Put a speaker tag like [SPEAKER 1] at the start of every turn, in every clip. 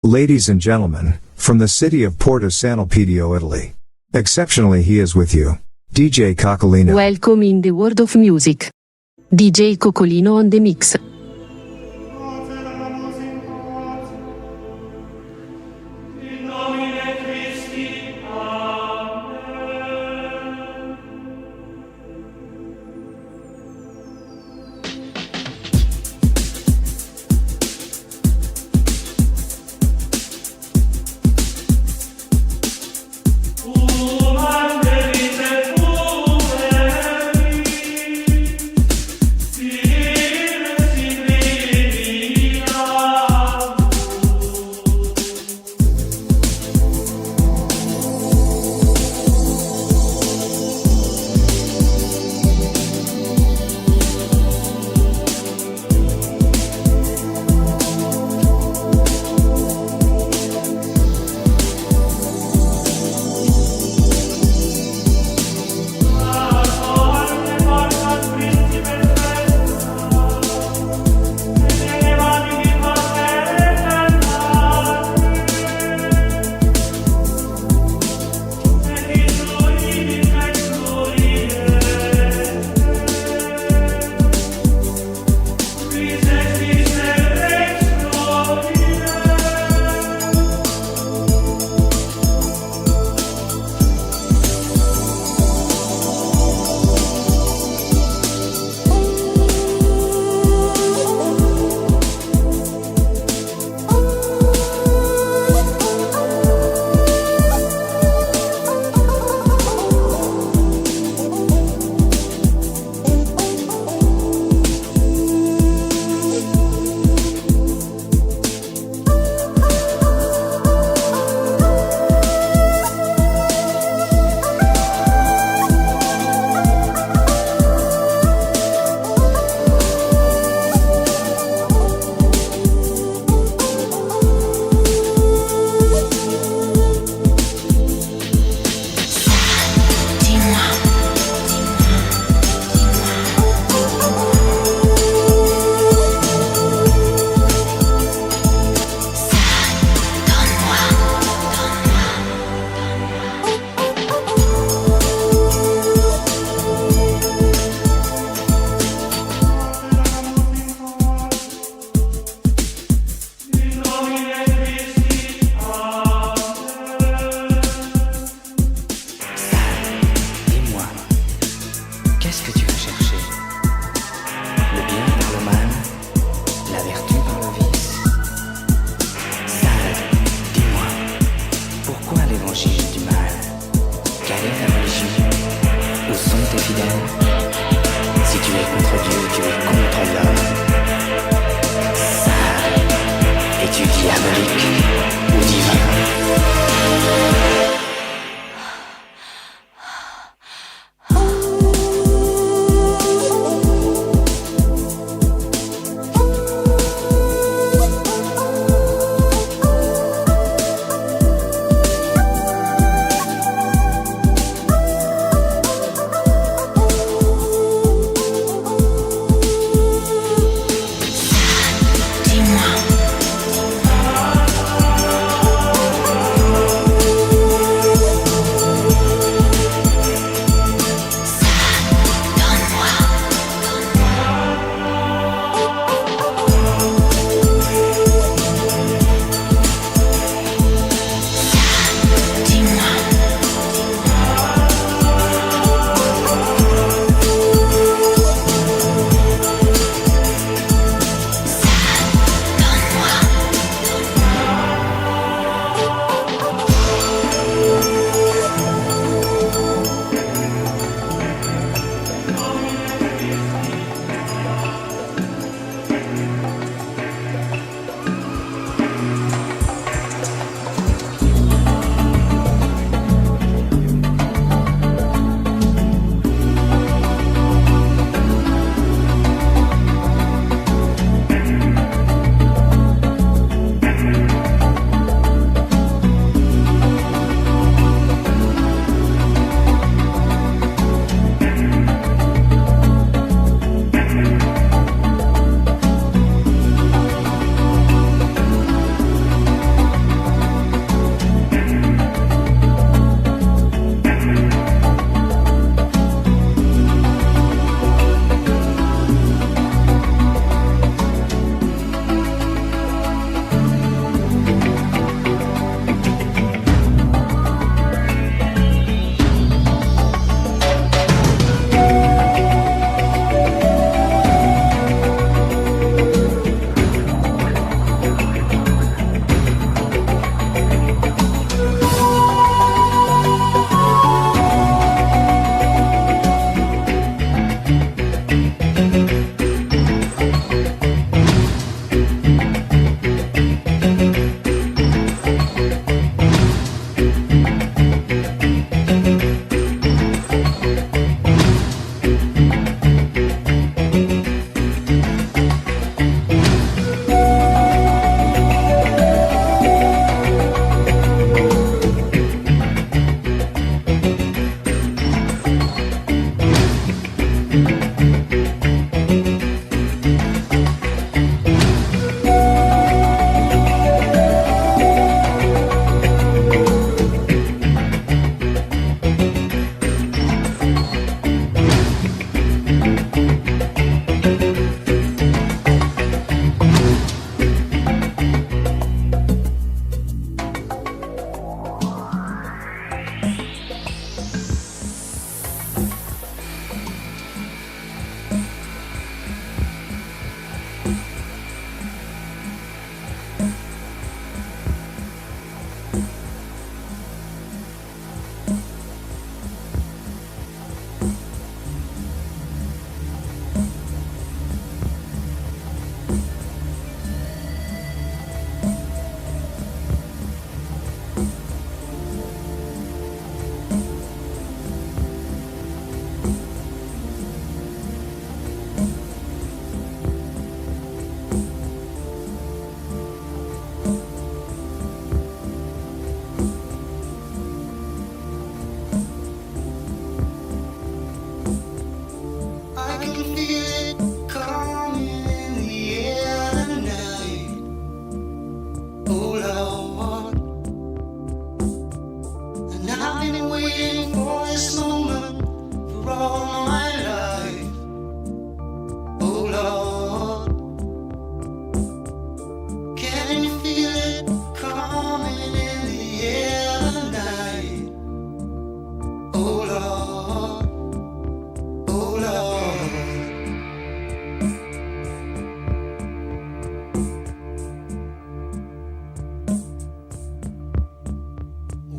[SPEAKER 1] Ladies and gentlemen, from the city of Porto San Elpidio, Italy. Exceptionally he is with you. DJ Coccolino.
[SPEAKER 2] Welcome in the world of music. DJ Coccolino on the mix.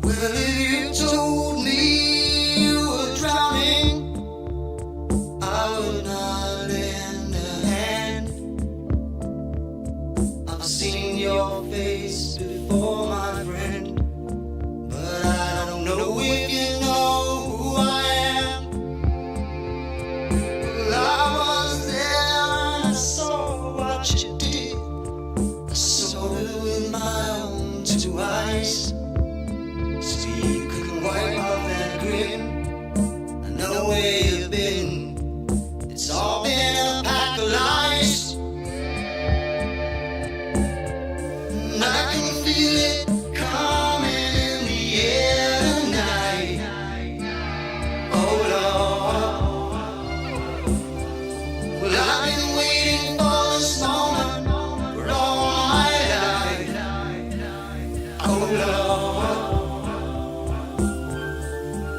[SPEAKER 3] Well, if you told me you were drowning, I would not lend a hand. I've seen your face before, my friend, but I don't know if you know who I am. Well, I was there and I saw what you did. I saw it with my own two eyes. So you couldn't wipe off that grin. I know where you've been. It's all been a pack of lies. And I can feel it coming in the air tonight. Oh Lord. Well, I've been waiting for this moment for all my life. Oh Lord.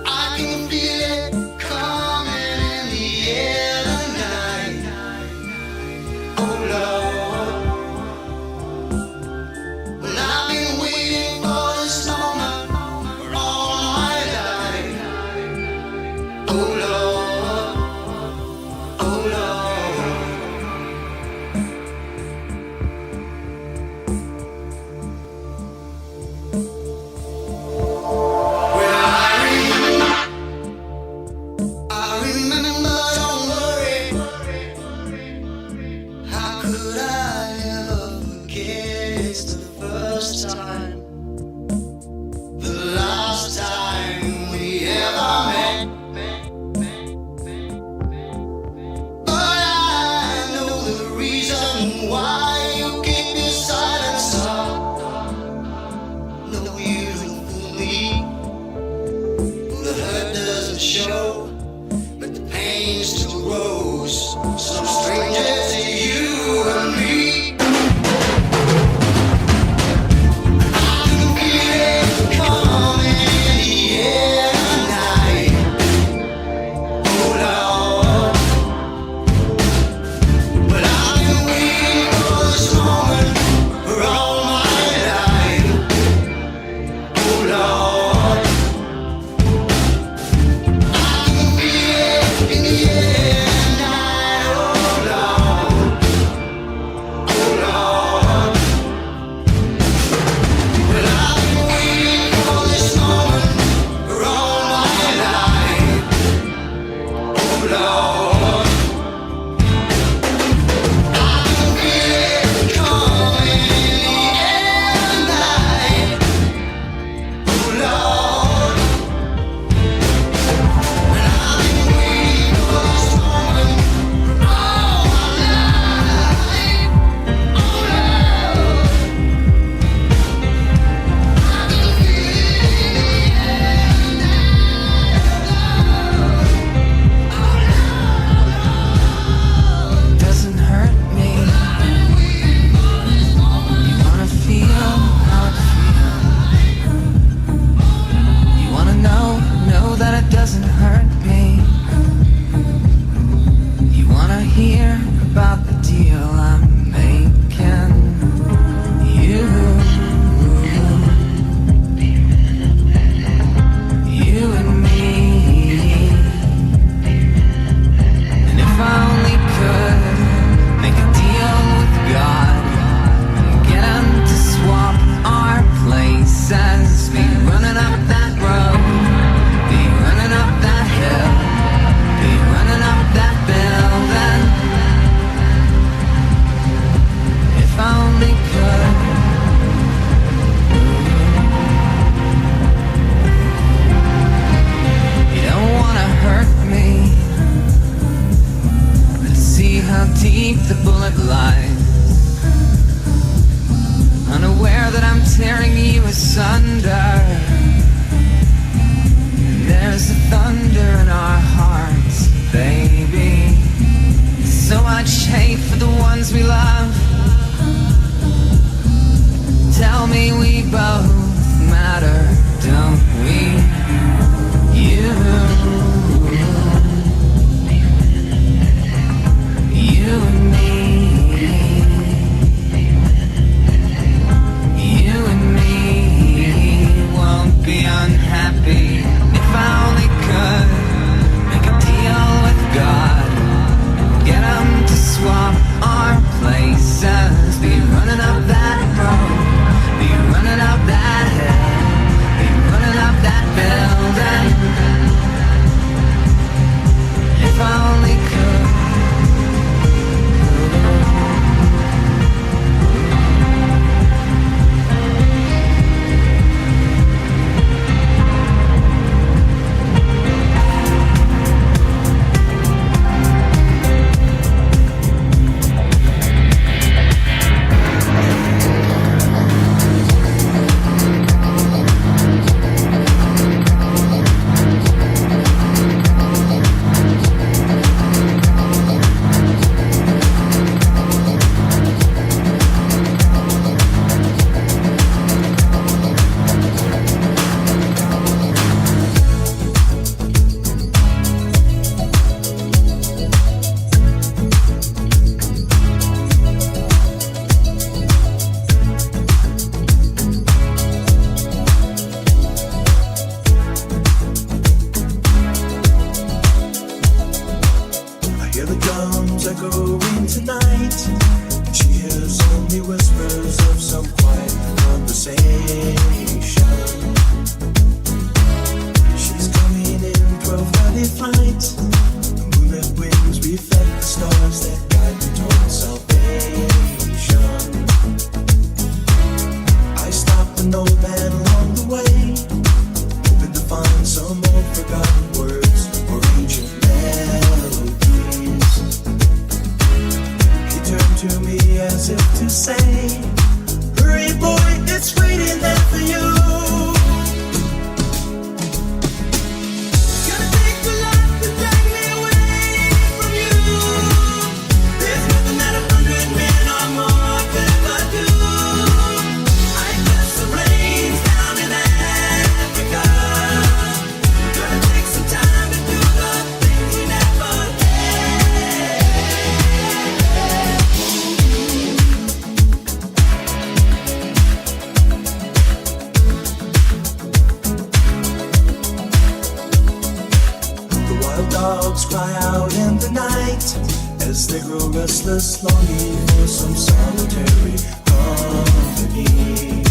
[SPEAKER 3] I can feel it coming in the air tonight. Oh Lord. Well, I've been waiting for this moment for all my life. Oh Lord. Oh Lord. Well, I remember, don't worry. How could I ever forget? It's the first time, the last time we ever met. But I know the reason why you keep your silence up. No, you don't fool me. The hurt doesn't show, but the pain still grows. Some stranger to you and me. I can feel it coming in the air tonight. Oh Lord. But I've been waiting for this moment for all my life. Oh Lord. I can feel it in the air tonight. Oh Lord. Oh Lord. Well, I've been waiting for this moment for all my life. Oh Lord. I can feel it coming in the air tonight. Oh Lord. Well, I've been waiting for this moment for all my life. Oh Lord. I can feel it in the air tonight.
[SPEAKER 4] Doesn't hurt me. You wanna feel how it feels. You wanna know that it doesn't hurt me. You wanna hear about the deal I'm making. You and me. And if I only could make a deal with God and get him to swap our places, be running up that road, be running up that hill, be running up that building. If I only could. You don't wanna hurt me. See how deep the bullet lies. Unaware that I'm tearing you asunder. And there's a thunder in our hearts, baby. So much hate for the ones we love. Tell me we both matter, don't we? You and me. You and me won't be on
[SPEAKER 5] an old man along the way, hoping to find some old forgotten words or ancient melodies. He turned to me as if to say, hurry boy, it's waiting there for you. Dogs cry out in the night as they grow restless, longing for some solitary company.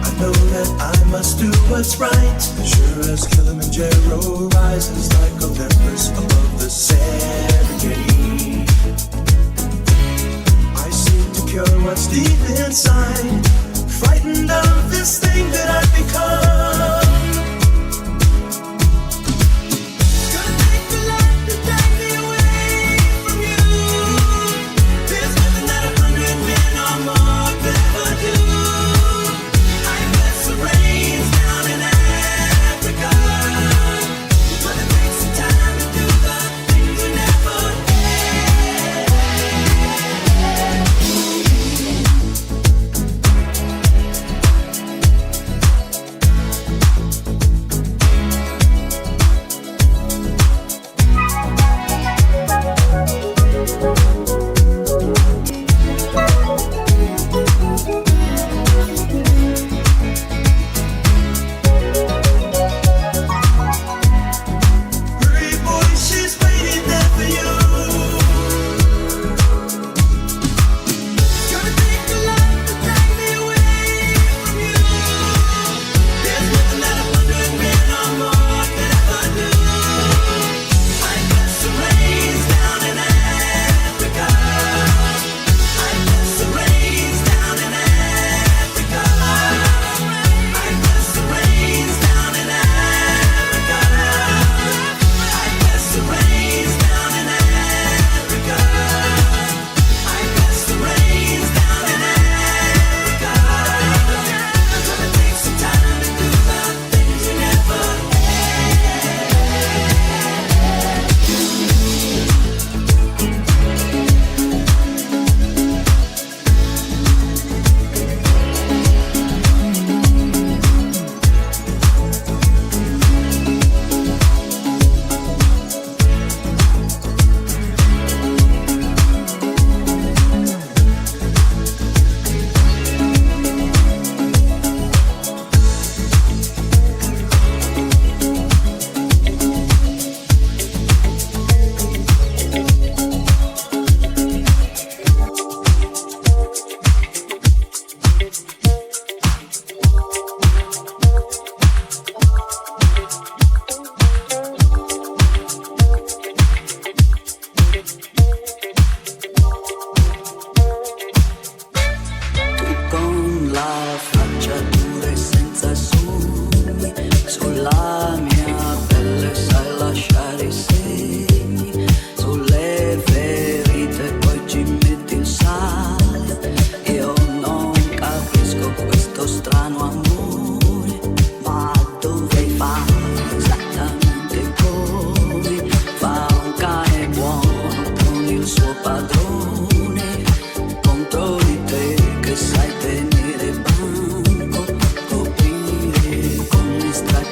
[SPEAKER 5] I know that I must do what's right, sure as Kilimanjaro rises like Olympus above the Serengeti. I seek to cure what's deep inside, frightened of this thing that I've become.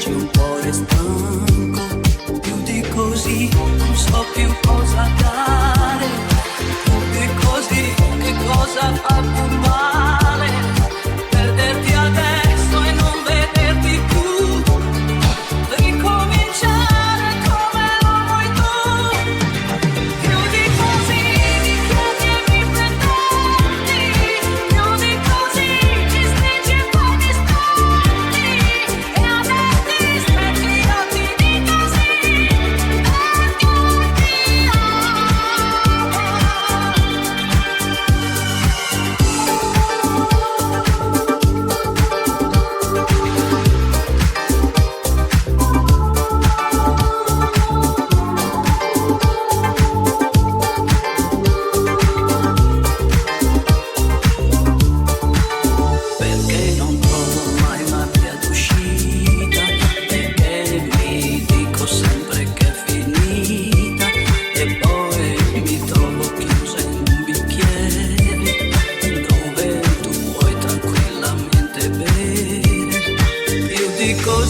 [SPEAKER 4] Un po'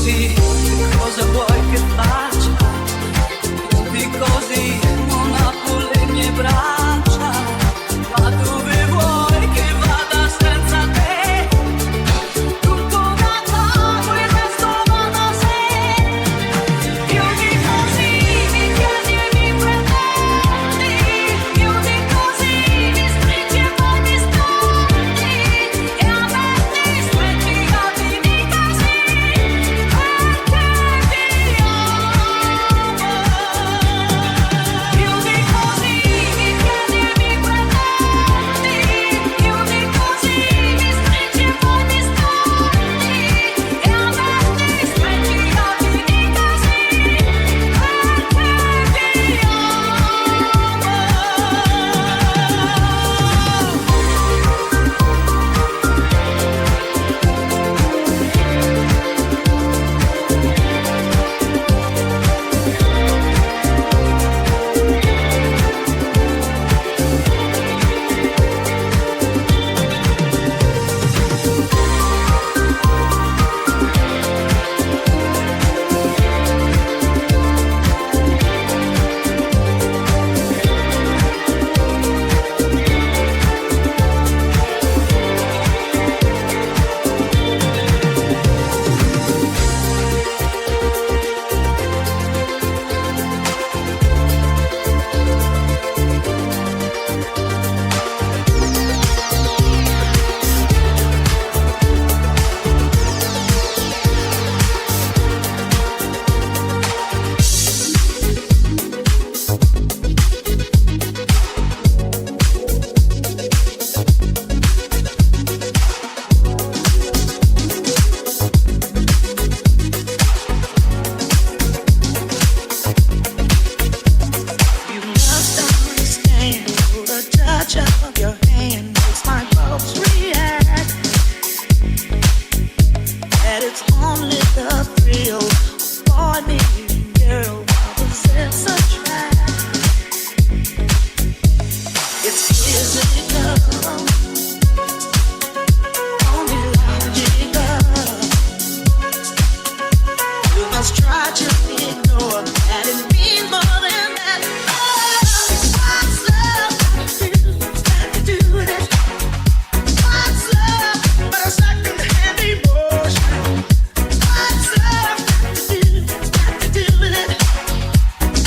[SPEAKER 4] così, cosa vuoi che faccia? Di così non apro le mie braccia, ma dove vuoi che vada senza te? Tutto da capo, il resto va da sé. Io di così mi chiedi e mi pretendi, io di così mi stringi e poi mi scondi, e a me ti stretti a finì così, perché ti amo. Io di così mi chiedi e mi pretendi, io di così mi stringi e poi mi scondi, e a me ti stretti a finì così, perché ti You must understand the touch of your hand makes my pulse react. That it's only the thrill of boy meeting girl opposites attract. It's physical, only logical. You must try to ignore that it means more than that. What's love got to do with it? What's love but a second-hand emotion? What's love got to do with it?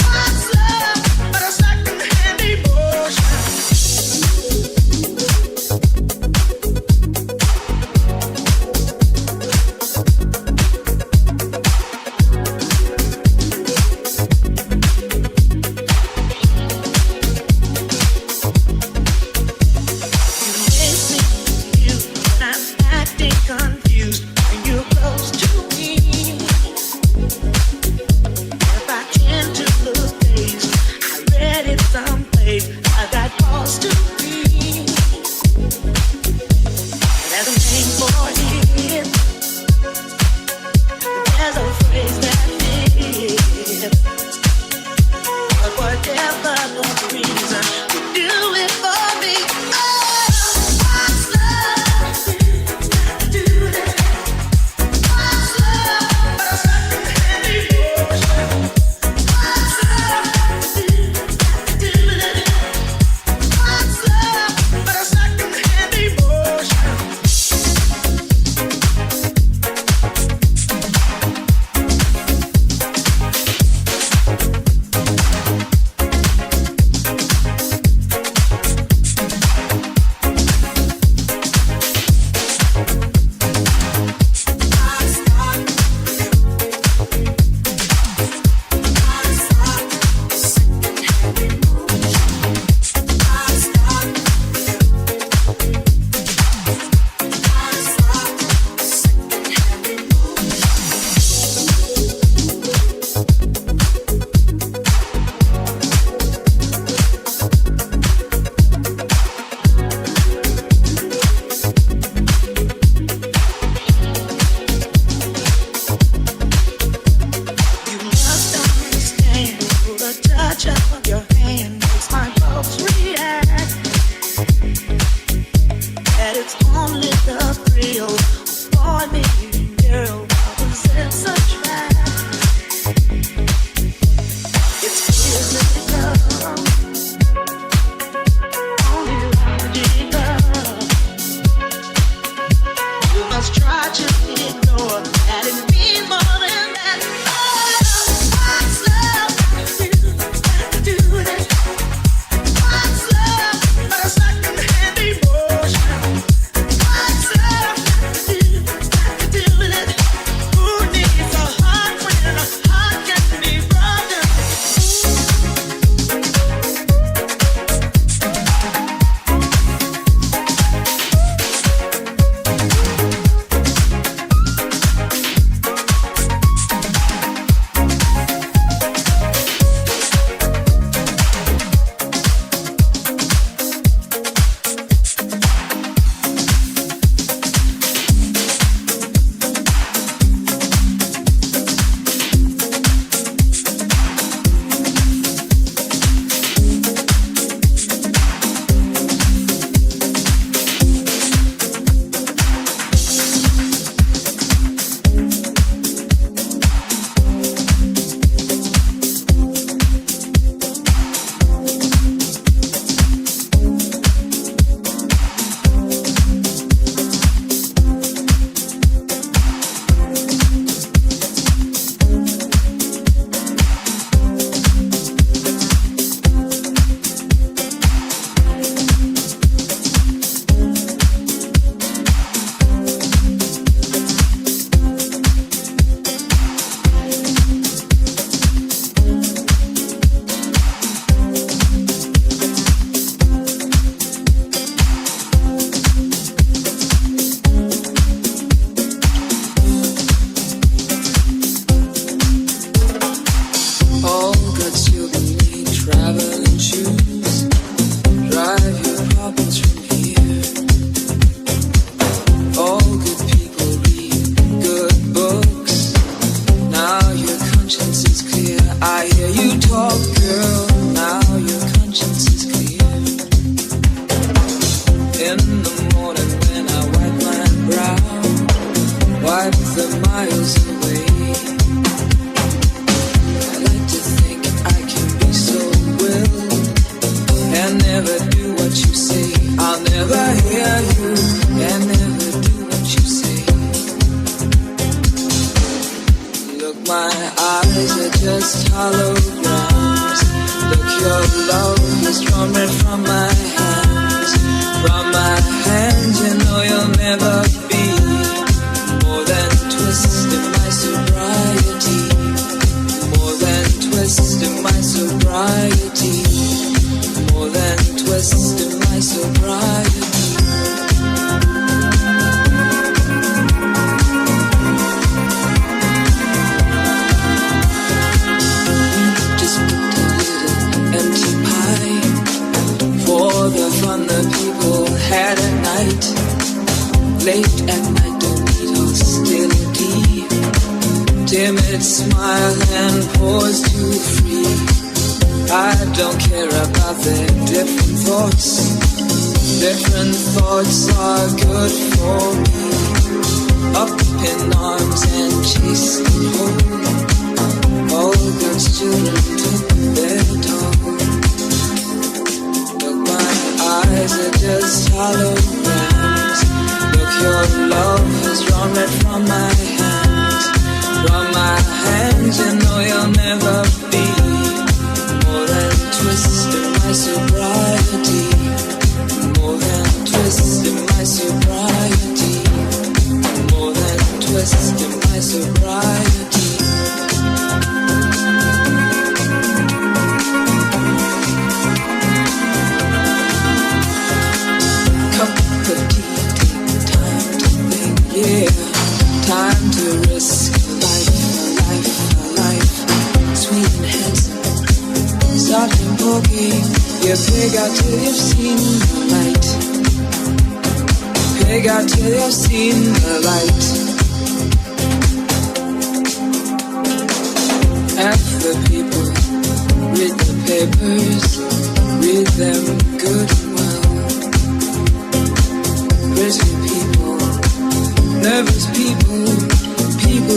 [SPEAKER 4] What's love but a second-hand emotion? You make me confused when I'm acting confused when you're close to me. If I tend to look dazed, I read it someplace. I got cause to be. There's a name for it. There's a phrase that fits. But whatever the reason, you do it for me. Oh, what's love got to do with it? What's love but a second-hand emotion? What's love got to do with it? What's love but a second-hand emotion? You must understand the touch of your hand makes my pulse react. That it's only the thrill of boy meeting girl opposites attract.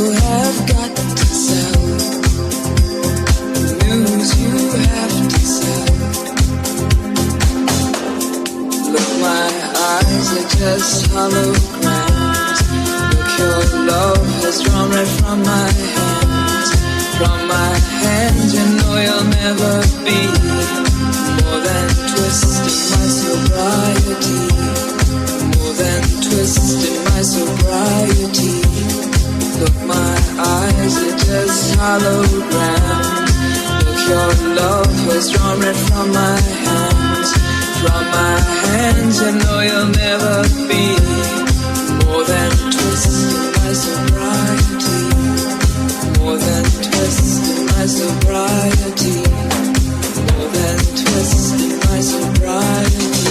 [SPEAKER 4] Have got to sell. The news you have has drawn right from my hands. From my hands, you know you'll never be more than twisting my sobriety. More than twisting my sobriety. Look, my eyes are just holograms. Look, your love was drawn right from my hands. From my hands, you know you'll never be more than twisting my sobriety. More than twisting my sobriety. More than twisting my sobriety.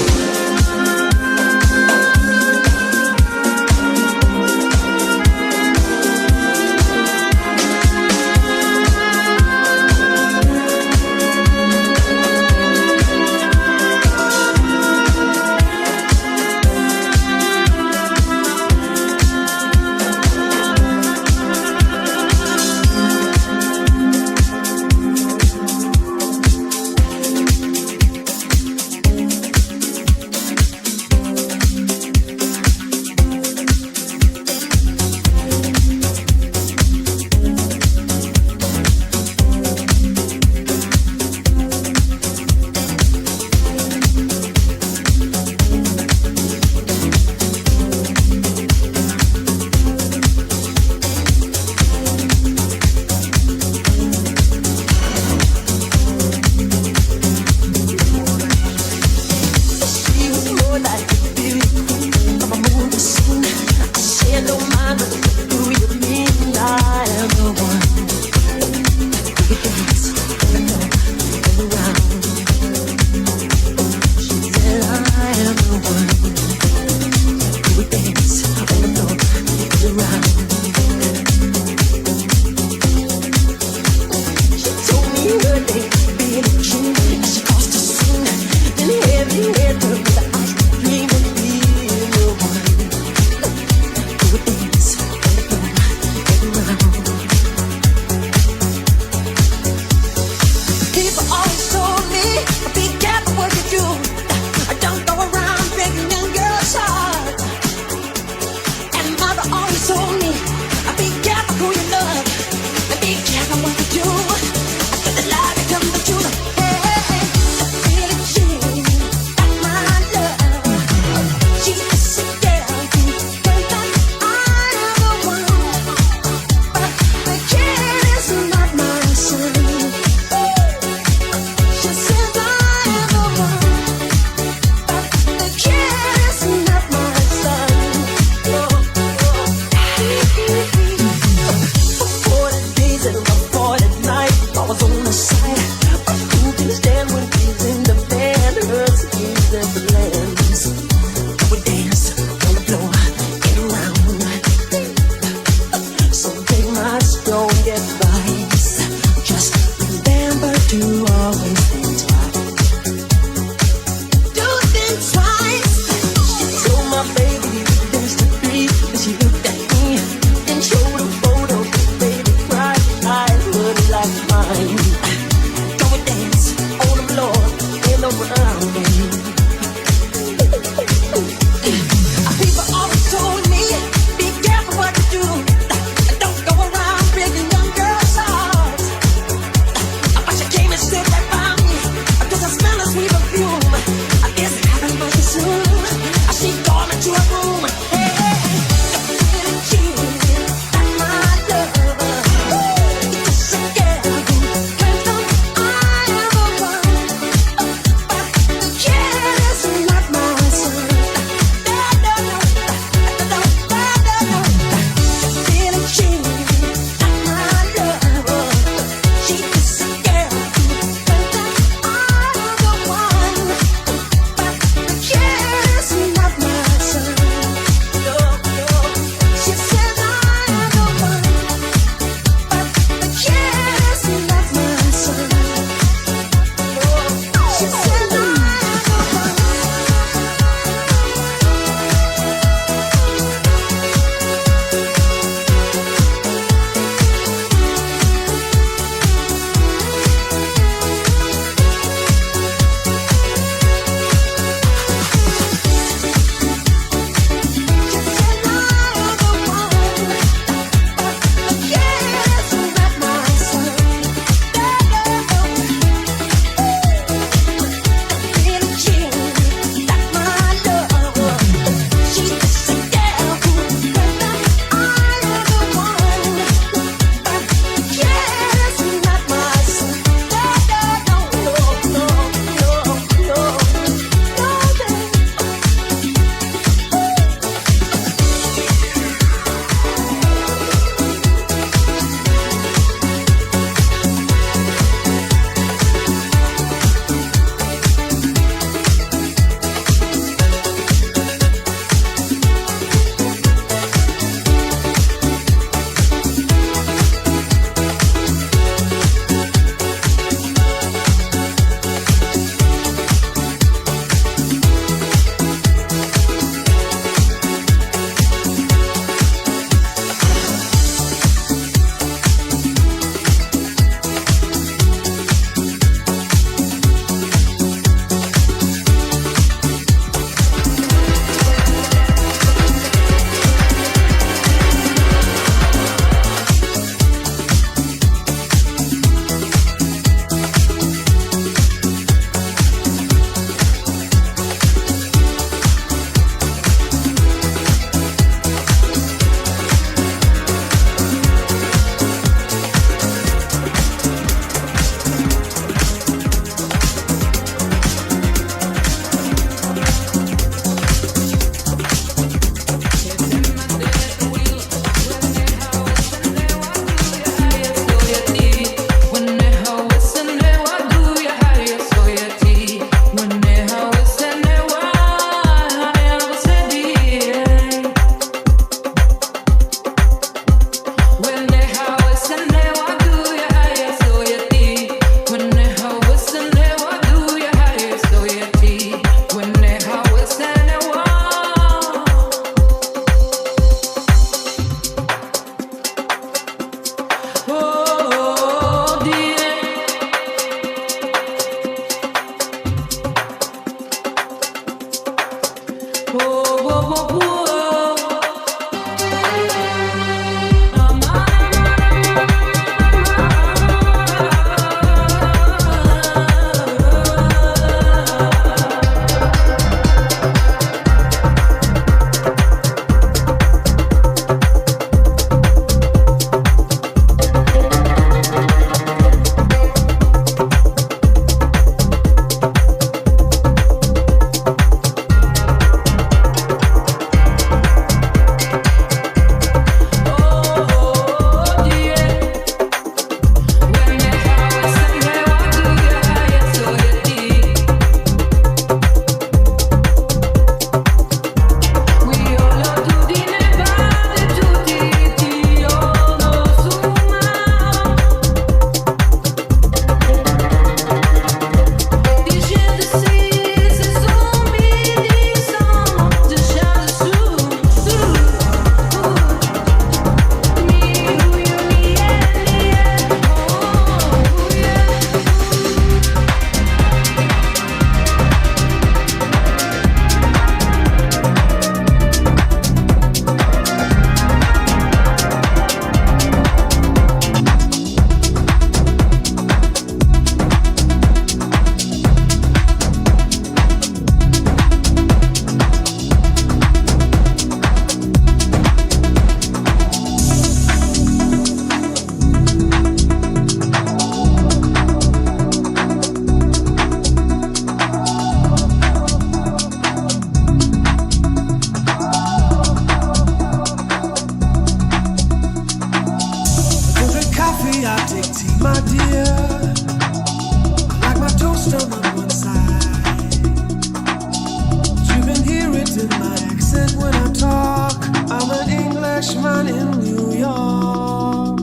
[SPEAKER 5] Englishman in New York.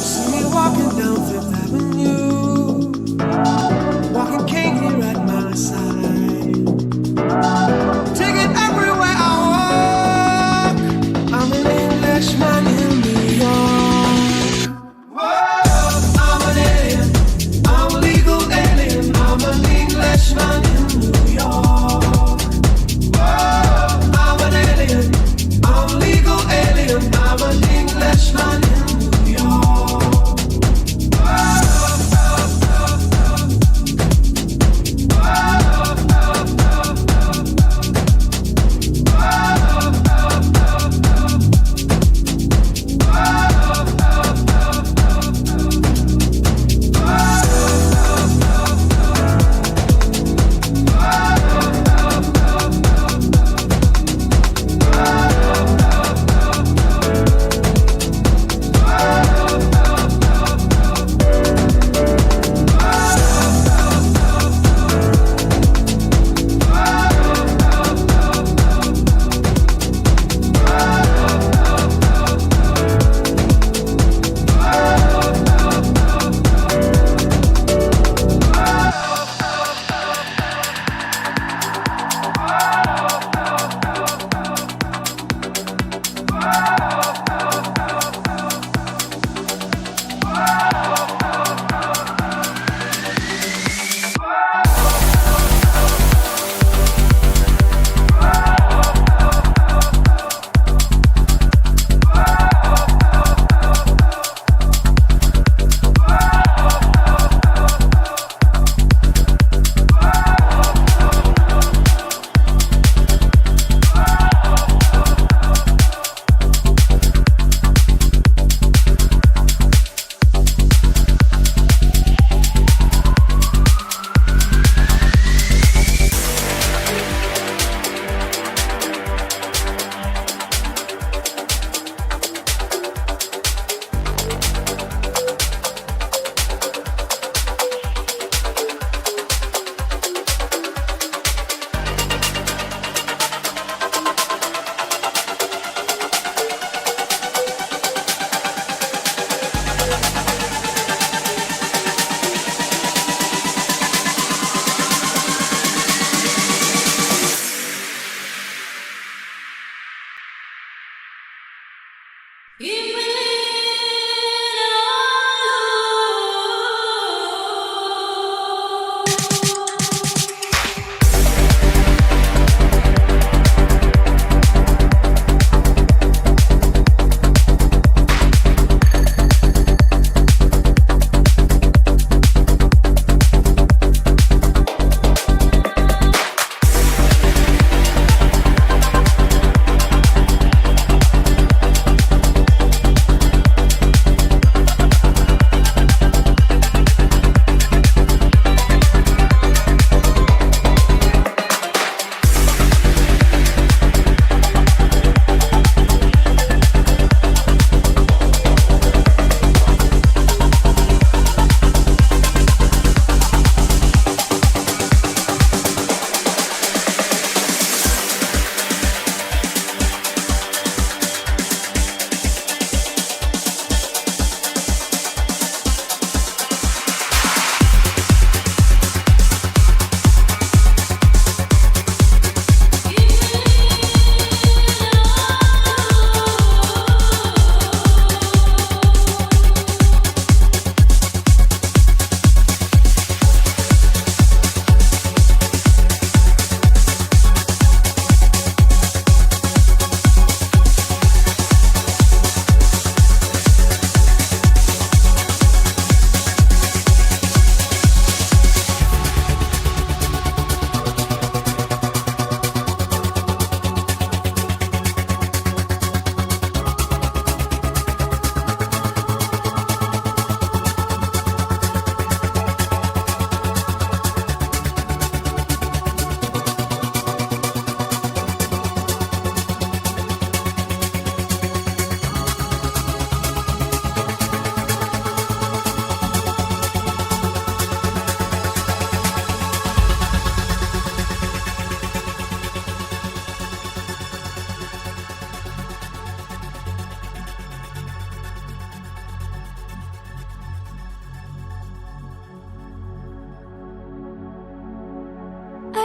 [SPEAKER 5] See me walking down Fifth Avenue, walking king here at my side. Take it everywhere I walk. I'm an Englishman in New York. Whoa, I'm an alien. I'm a legal alien. I'm an Englishman in New York. Whoa, I'm an alien. I'm a legal alien. I'm an Englishman in New York.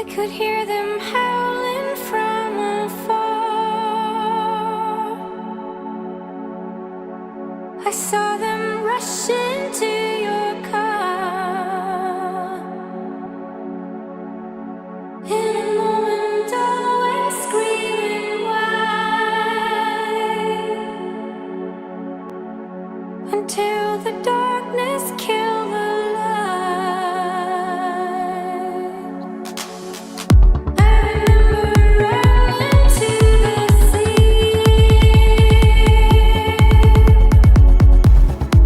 [SPEAKER 6] I could hear them howling from afar. I saw them rush into your car. In a moment, all went screaming wide, until the darkness killed the light. I remember running to the sea,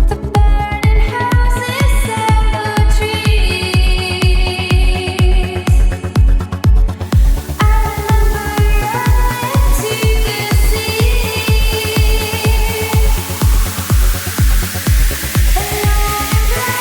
[SPEAKER 6] the burning houses and the trees. I remember running to the sea, and now I'm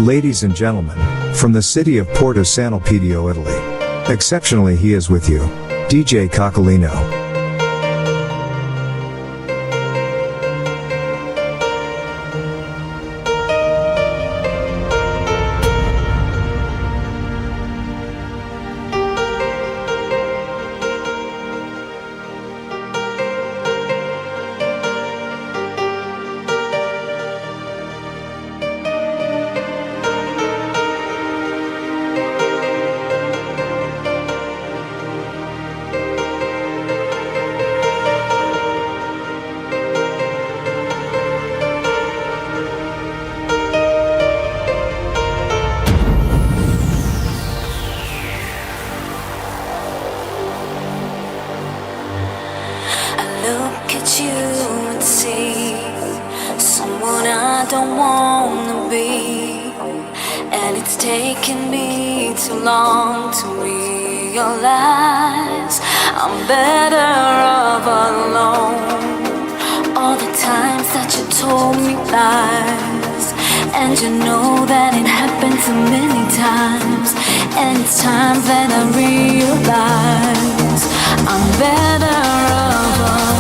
[SPEAKER 1] Ladies and gentlemen, from the city of Porto San Elpidio, Italy. Exceptionally he is with you, DJ Coccolino.
[SPEAKER 6] Look at you and see someone I don't wanna be, and it's taken me too long to realize I'm better off alone. All the times that you told me lies, and you know that it happened too many times, and it's time that I realize I'm better off alone.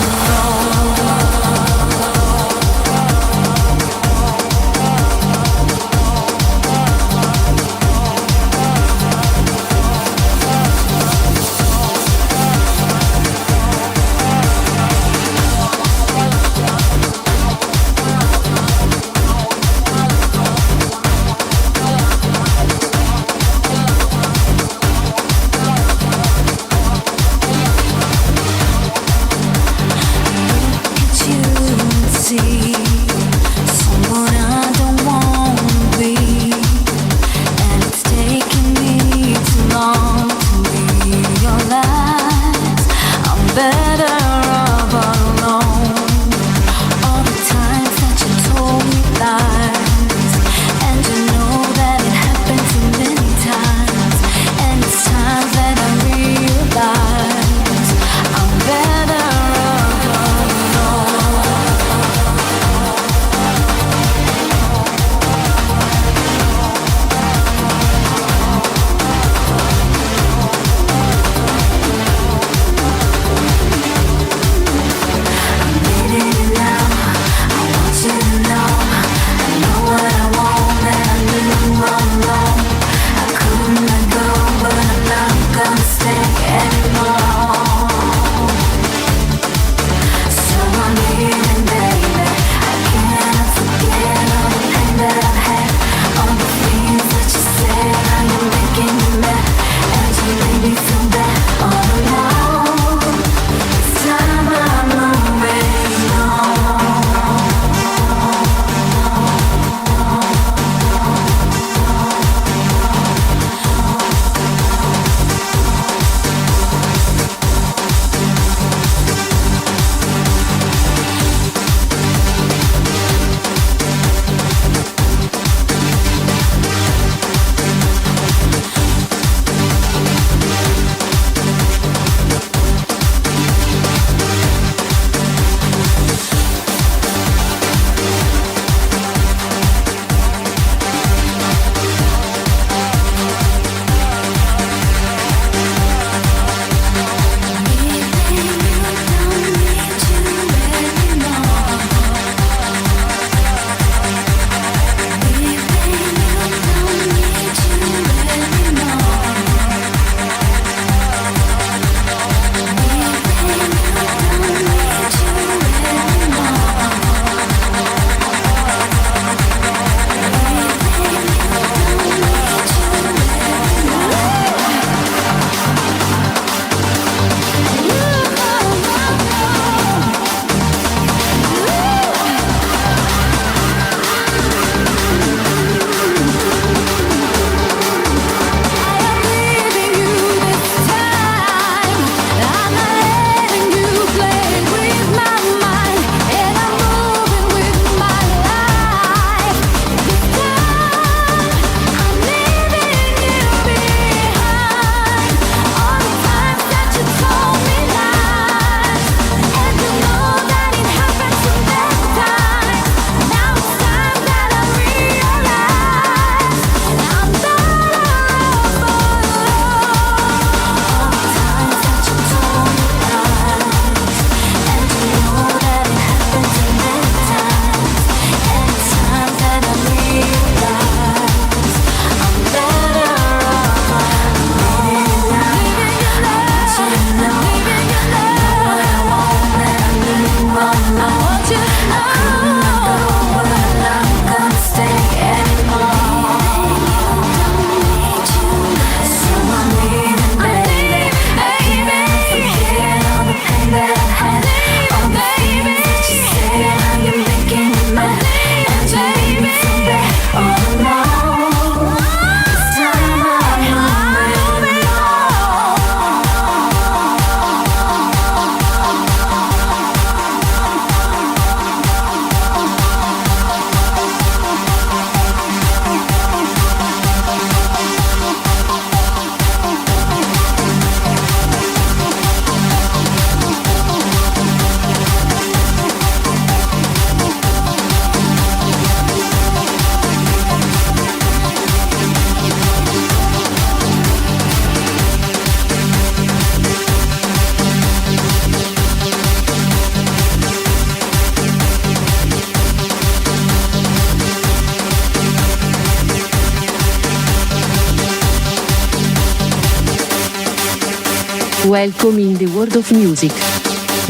[SPEAKER 2] Welcome in the world of music.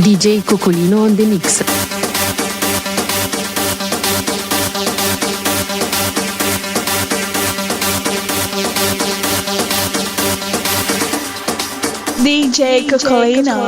[SPEAKER 2] DJ Cocolino on the mix.
[SPEAKER 7] DJ Cocolino.